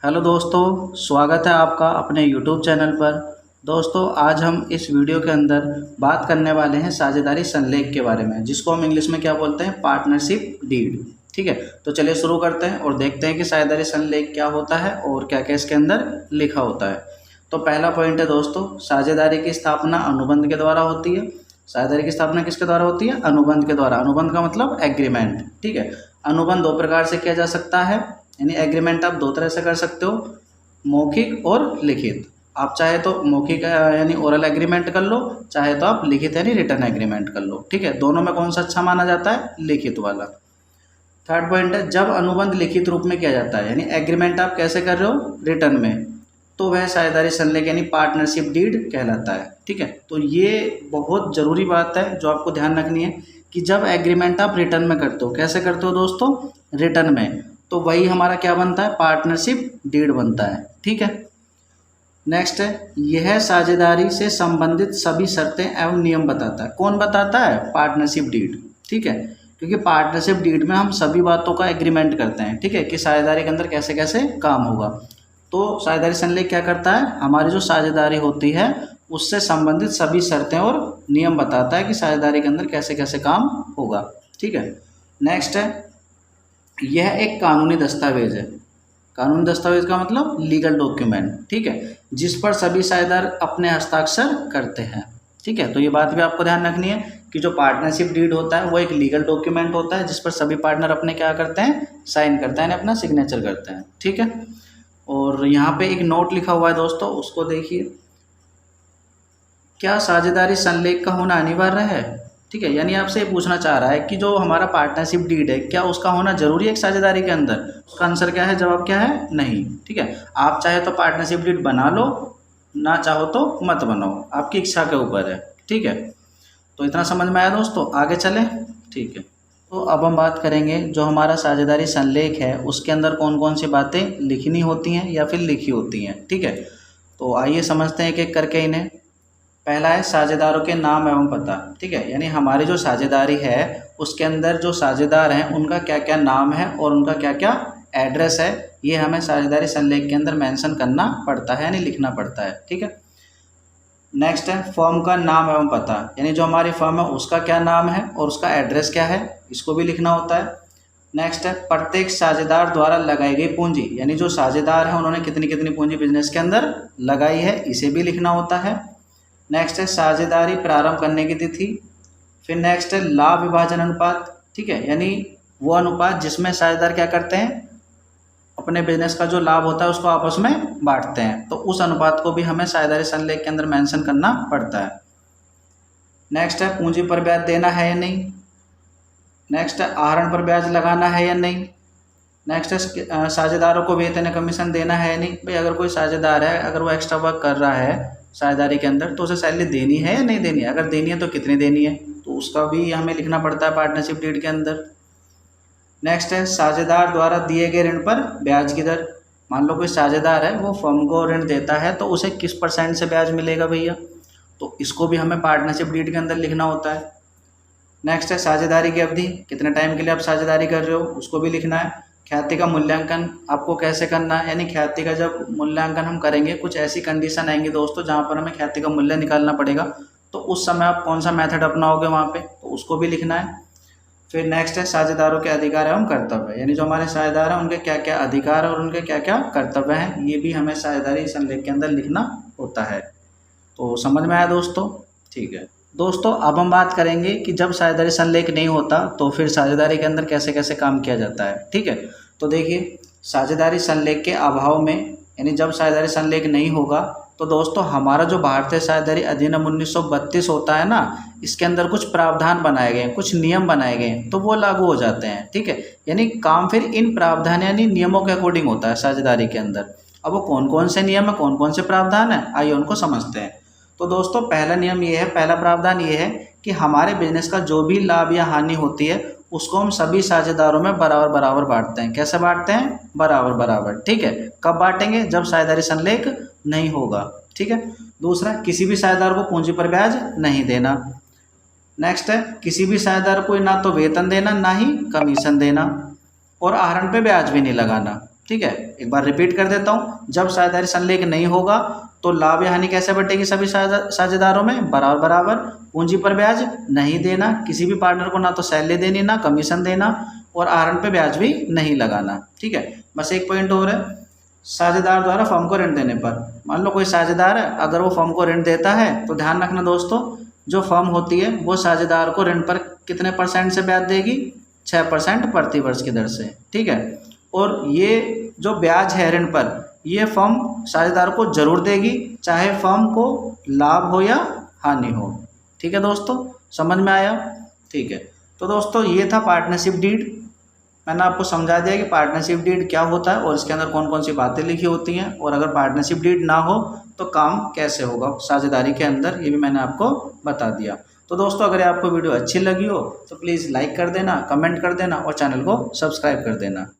Hello दोस्तों, स्वागत है आपका अपने यूट्यूब चैनल पर। दोस्तों, आज हम इस वीडियो के अंदर बात करने वाले हैं साझेदारी संलेख के बारे में, जिसको हम इंग्लिश में क्या बोलते हैं, पार्टनरशिप डीड। ठीक है, तो चलिए शुरू करते हैं और देखते हैं कि साझेदारी संलेख क्या होता है और क्या क्या इसके अंदर लिखा होता है। तो पहला पॉइंट है दोस्तों, साझेदारी की स्थापना अनुबंध के द्वारा होती है। साझेदारी की स्थापना किसके द्वारा होती है? अनुबंध के द्वारा। अनुबंध का मतलब एग्रीमेंट। ठीक है, अनुबंध दो प्रकार से किया जा सकता है, यानी एग्रीमेंट आप दो तरह से कर सकते हो, मौखिक और लिखित। आप चाहे तो मौखिक यानी ओरल एग्रीमेंट कर लो, चाहे तो आप लिखित यानी रिटर्न एग्रीमेंट कर लो। ठीक है, दोनों में कौन सा अच्छा माना जाता है? लिखित वाला। थर्ड पॉइंट है, जब अनुबंध लिखित रूप में किया जाता है, यानी एग्रीमेंट आप कैसे कर रहे हो? रिटर्न में, तो वह साझेदारी संलेख यानी पार्टनरशिप डीड कहलाता है। ठीक है, तो ये बहुत ज़रूरी बात है जो आपको ध्यान रखनी है कि जब एग्रीमेंट आप रिटर्न में करते हो, कैसे करते हो दोस्तों? रिटर्न में, तो वही हमारा क्या बनता है? पार्टनरशिप डीड बनता है। ठीक है, नेक्स्ट है, यह साझेदारी से संबंधित सभी शर्तें एवं नियम बताता है। कौन बताता है? Partnership deed. ठीक है, क्योंकि पार्टनरशिप डीड में हम सभी बातों का एग्रीमेंट करते हैं। ठीक है, कि साझेदारी के अंदर कैसे कैसे काम होगा। तो साझेदारी संलेख क्या करता है? हमारी जो साझेदारी होती है उससे संबंधित सभी शर्तें और नियम बताता है कि साझेदारी के अंदर कैसे कैसे काम होगा। ठीक है, नेक्स्ट है, यह एक कानूनी दस्तावेज है। कानूनी दस्तावेज का मतलब लीगल डॉक्यूमेंट। ठीक है, जिस पर सभी साझेदार अपने हस्ताक्षर करते हैं। ठीक है, तो ये बात भी आपको ध्यान रखनी है कि जो पार्टनरशिप डीड होता है वो एक लीगल डॉक्यूमेंट होता है जिस पर सभी पार्टनर अपने क्या करते हैं? साइन करते हैं, अपना सिग्नेचर करते हैं। ठीक है, और यहाँ पे एक नोट लिखा हुआ है दोस्तों, उसको देखिए। क्या साझेदारी संलेख का होना अनिवार्य है? ठीक है, यानी आपसे ये पूछना चाह रहा है कि जो हमारा पार्टनरशिप डीड है, क्या उसका होना जरूरी है एक साझेदारी के अंदर? उसका आंसर क्या है? जवाब क्या है? नहीं। ठीक है, आप चाहे तो पार्टनरशिप डीड बना लो, ना चाहो तो मत बनाओ, आपकी इच्छा के ऊपर है। ठीक है, तो इतना समझ में आया दोस्तों, आगे चलें। ठीक है, तो अब हम बात करेंगे जो हमारा साझेदारी संलेख है उसके अंदर कौन कौन सी बातें लिखनी होती हैं या फिर लिखी होती हैं। ठीक है, तो आइए समझते हैं एक एक करके इन्हें। पहला है साझेदारों के नाम एवं पता। ठीक है, यानी हमारी जो साझेदारी है उसके अंदर जो साझेदार हैं उनका क्या क्या नाम है और उनका क्या क्या एड्रेस है, ये हमें साझेदारी संलेख के अंदर मेंशन करना पड़ता है, यानी लिखना पड़ता है। ठीक है, नेक्स्ट है फर्म का नाम एवं पता, यानी जो हमारी फर्म है उसका क्या नाम है और उसका एड्रेस क्या है, इसको भी लिखना होता है। नेक्स्ट है प्रत्येक साझेदार द्वारा लगाई गई पूंजी, यानी जो साझेदार है उन्होंने कितनी कितनी पूंजी बिजनेस के अंदर लगाई है, इसे भी लिखना होता है। नेक्स्ट है साझेदारी प्रारंभ करने की तिथि। फिर नेक्स्ट है लाभ विभाजन अनुपात। ठीक है, यानी वो अनुपात जिसमें साझेदार क्या करते हैं, अपने बिजनेस का जो लाभ होता है उसको आपस में बांटते हैं, तो उस अनुपात को भी हमें साझेदारी संलेख के अंदर मेंशन करना पड़ता है। नेक्स्ट है पूंजी पर ब्याज देना है या नहीं। नेक्स्ट है आहरण पर ब्याज लगाना है या नहीं। नेक्स्ट है साझेदारों को वेतन या कमीशन देना है या नहीं। भाई अगर कोई साझेदार है, अगर वो एक्स्ट्रा वर्क कर रहा है साझेदारी के अंदर, तो उसे सैलरी देनी है या नहीं देनी है, अगर देनी है तो कितनी देनी है, तो उसका भी हमें लिखना पड़ता है पार्टनरशिप डीड के अंदर। नेक्स्ट है साझेदार द्वारा दिए गए ऋण पर ब्याज की दर। मान लो कोई साझेदार है वो फर्म को ऋण देता है, तो उसे किस % से ब्याज मिलेगा भैया, तो इसको भी हमें पार्टनरशिप डीड के अंदर लिखना होता है। नेक्स्ट है साझेदारी की अवधि, कितने टाइम के लिए आप साझेदारी कर रहे हो, उसको भी लिखना है। ख्याति का मूल्यांकन आपको कैसे करना है, यानी ख्याति का जब मूल्यांकन हम करेंगे, कुछ ऐसी कंडीशन आएंगी दोस्तों जहाँ पर हमें ख्याति का मूल्य निकालना पड़ेगा, तो उस समय आप कौन सा मेथड अपनाओगे वहाँ पे, तो उसको भी लिखना है। फिर नेक्स्ट है साझेदारों के अधिकार एवं कर्तव्य, यानी जो हमारे साझेदार हैं उनके क्या क्या अधिकार और उनके क्या क्या कर्तव्य हैं, ये भी हमें साझेदारी संलेख के अंदर लिखना होता है। तो समझ में आया दोस्तों? ठीक है दोस्तों, अब हम बात करेंगे कि जब साझेदारी संलेख नहीं होता तो फिर साझेदारी के अंदर कैसे कैसे काम किया जाता है। ठीक है, तो देखिए साझेदारी संलेख के अभाव में, यानी जब साझेदारी संलेख नहीं होगा, तो दोस्तों हमारा जो भारतीय साझेदारी अधिनियम 1932 होता है ना, इसके अंदर कुछ प्रावधान बनाए गए हैं, कुछ नियम बनाए गए हैं, तो वो लागू हो जाते हैं। ठीक है, यानी काम फिर इन प्रावधान यानी नियमों के अकॉर्डिंग होता है साझेदारी के अंदर। अब वो कौन कौन से नियम है, कौन कौन से प्रावधान है, आइए उनको समझते हैं। तो दोस्तों पहला नियम ये है, पहला प्रावधान ये है कि हमारे बिजनेस का जो भी लाभ या हानि होती है उसको हम सभी साझेदारों में बराबर बराबर बांटते हैं। कैसे बांटते हैं? बराबर बराबर। ठीक है, कब बांटेंगे? जब साझेदारी संलेख नहीं होगा। ठीक है, दूसरा, किसी भी साझेदार को पूंजी पर ब्याज नहीं देना। नेक्स्ट है, किसी भी साझेदार को ना तो वेतन देना ना ही कमीशन देना, और आहरण पे ब्याज भी नहीं लगाना। ठीक है, एक बार रिपीट कर देता हूँ। जब साझेदारी संलेख नहीं होगा तो लाभ या हानि कैसे बटेगी सभी साझेदारों में, बराबर बराबर। पूंजी पर ब्याज नहीं देना, किसी भी पार्टनर को ना तो सैलरी देनी ना कमीशन देना, और आहरण पे ब्याज भी नहीं लगाना। ठीक है, बस एक पॉइंट और है, साझेदार द्वारा फर्म को ऋण देने पर, मान लो कोई साझेदार है, अगर वो फर्म को ऋण देता है तो ध्यान रखना दोस्तों, जो फर्म होती है वो साझेदार को ऋण पर कितने % से ब्याज देगी, 6% प्रति वर्ष की दर से। ठीक है, और ये जो ब्याज है ऋण पर, ये फर्म साझेदार को जरूर देगी, चाहे फर्म को लाभ हो या हानि हो। ठीक है दोस्तों, समझ में आया? ठीक है, तो दोस्तों ये था पार्टनरशिप डीड। मैंने आपको समझा दिया कि पार्टनरशिप डीड क्या होता है और इसके अंदर कौन कौन सी बातें लिखी होती हैं, और अगर पार्टनरशिप डीड ना हो तो काम कैसे होगा साझेदारी के अंदर, ये भी मैंने आपको बता दिया। तो दोस्तों अगर आपको वीडियो अच्छी लगी हो तो प्लीज़ लाइक कर देना, कमेंट कर देना और चैनल को सब्सक्राइब कर देना।